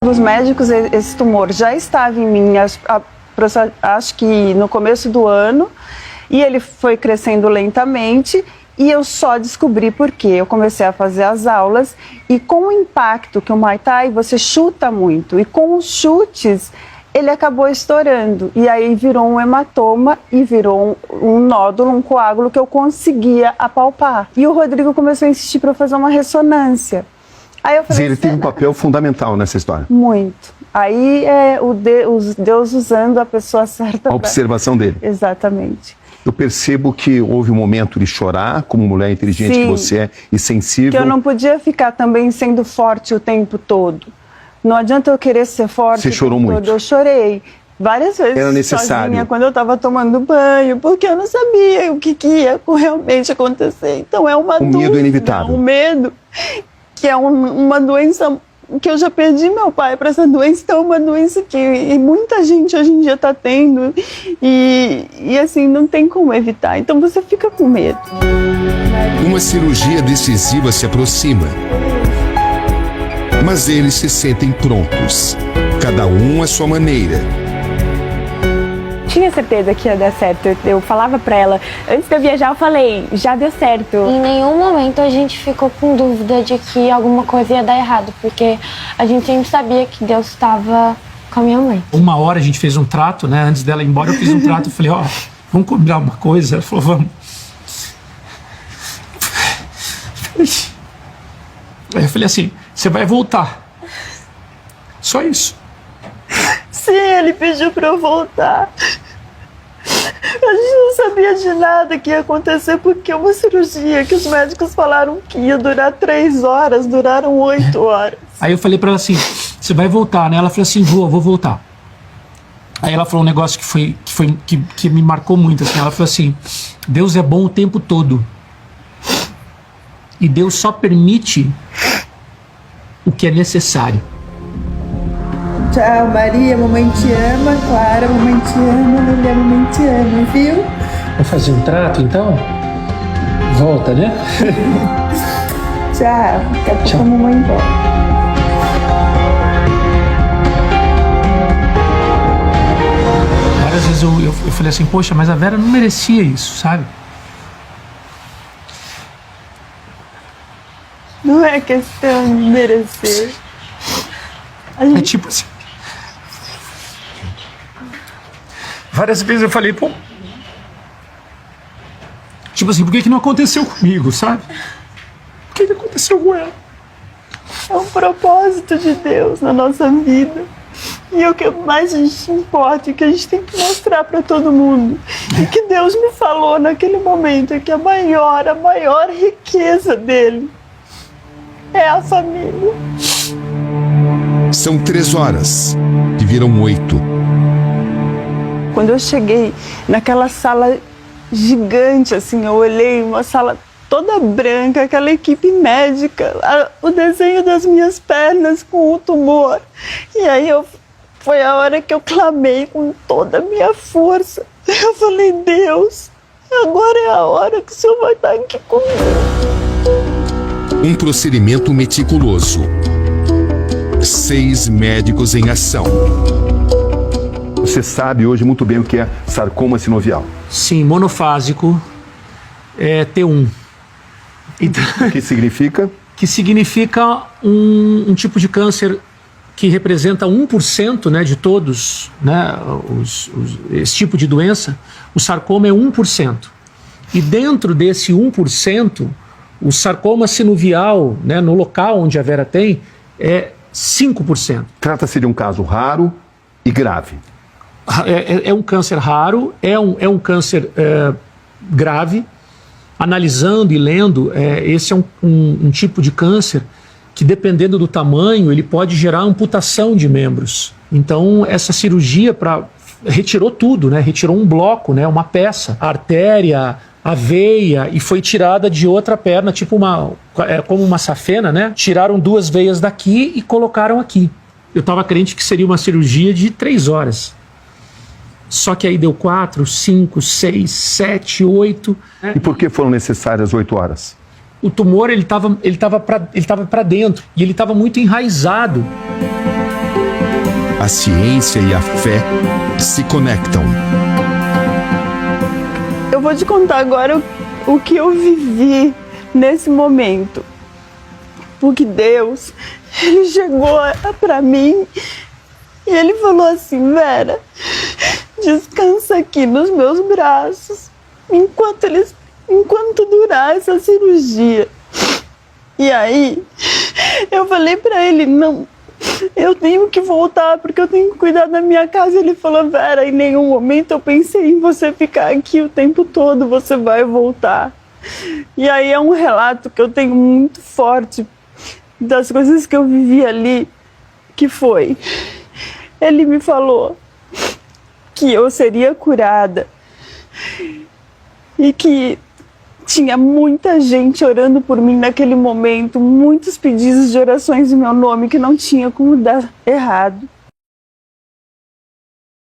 Os médicos, esse tumor já estava em mim, acho que no começo do ano, e ele foi crescendo lentamente, e eu só descobri por quê. Eu comecei a fazer as aulas, e com o impacto que o Muay Thai, você chuta muito, e com os chutes, ele acabou estourando, e aí virou um hematoma, e virou um nódulo, um coágulo que eu conseguia apalpar. E o Rodrigo começou a insistir para eu fazer uma ressonância. Aí eu falei, ele teve um papel fundamental nessa história. Muito. Aí é Deus usando a pessoa certa. A observação dele. Exatamente. Eu percebo que houve um momento de chorar, como mulher inteligente que você é e sensível. Que eu não podia ficar também sendo forte o tempo todo. Não adianta eu querer ser forte. Você chorou muito? Eu chorei várias vezes. Era necessário. Sozinha, quando eu estava tomando banho, porque eu não sabia o que ia realmente acontecer. Então é uma dúvida. O medo inevitável. Um medo que é uma doença que eu já perdi meu pai para essa doença, então é uma doença que muita gente hoje em dia está tendo e assim, não tem como evitar, então você fica com medo. Uma cirurgia decisiva se aproxima, mas eles se sentem prontos, cada um à sua maneira. Tinha certeza que ia dar certo. Eu falava pra ela, antes de eu viajar eu falei, já deu certo. Em nenhum momento a gente ficou com dúvida de que alguma coisa ia dar errado, porque a gente sempre sabia que Deus estava com a minha mãe. Uma hora a gente fez um trato, né? Antes dela ir embora eu fiz um trato, eu falei, ó, vamos combinar uma coisa? Ela falou, vamos. Aí eu falei assim, você vai voltar. Só isso. Sim, ele pediu pra eu voltar. A gente não sabia de nada que ia acontecer, porque uma cirurgia que os médicos falaram que ia durar 3 horas, duraram 8 horas. Aí eu falei pra ela assim, você vai voltar, né? Ela falou assim, vou voltar. Aí ela falou um negócio que me marcou muito, assim. Ela falou assim, Deus é bom o tempo todo. E Deus só permite o que é necessário. Tchau, Maria, mamãe te ama, Clara, mamãe te ama, Lilian, mamãe te ama, viu? Vai fazer um trato, então? Volta, né? Tchau, daqui a pouco a mamãe volta. Várias vezes eu falei assim, poxa, mas a Vera não merecia isso, sabe? Não é questão de merecer. É tipo assim... Várias vezes eu falei, pô... Tipo assim, por que não aconteceu comigo, sabe? Por que aconteceu com ela? É um propósito de Deus na nossa vida. E o que mais a gente importa, e que a gente tem que mostrar para todo mundo. E que Deus me falou naquele momento, é que a maior riqueza dele é a família. São 3 horas, que viram 8. Quando eu cheguei naquela sala gigante, assim, eu olhei uma sala toda branca, aquela equipe médica, o desenho das minhas pernas com o tumor. E aí foi a hora que eu clamei com toda a minha força. Eu falei, Deus, agora é a hora que o Senhor vai estar aqui comigo. Um procedimento meticuloso. 6 médicos em ação. Você sabe hoje muito bem o que é sarcoma sinovial. Sim, monofásico, é T1. Então, o que significa? Que significa um tipo de câncer que representa 1%, né, de todos, né, esse tipo de doença. O sarcoma é 1%. E dentro desse 1%, o sarcoma sinovial, né, no local onde a Vera tem, é 5%. Trata-se de um caso raro e grave. É um câncer raro, é um câncer grave. Analisando e lendo, esse é um tipo de câncer que, dependendo do tamanho, ele pode gerar amputação de membros. Então, essa cirurgia retirou tudo, né? Retirou um bloco, né? Uma peça, a artéria, a veia, e foi tirada de outra perna, tipo como uma safena, né? Tiraram 2 veias daqui e colocaram aqui. Eu estava crente que seria uma cirurgia de 3 horas. Só que aí deu 4, 5, 6, 7, 8. E por que foram necessárias 8 horas? O tumor ele tava para dentro e ele estava muito enraizado. a ciência e a fé se conectam. Eu vou te contar agora o que eu vivi nesse momento. Porque Deus, Ele chegou pra mim e Ele falou assim: Vera, descansa aqui nos meus braços enquanto durar essa cirurgia. E aí, eu falei pra ele: não, eu tenho que voltar porque eu tenho que cuidar da minha casa. Ele falou: Vera, em nenhum momento eu pensei em você ficar aqui o tempo todo, você vai voltar. E aí é um relato que eu tenho muito forte das coisas que eu vivi ali, que foi: ele me falou que eu seria curada e que tinha muita gente orando por mim naquele momento, muitos pedidos de orações em meu nome que não tinha como dar errado.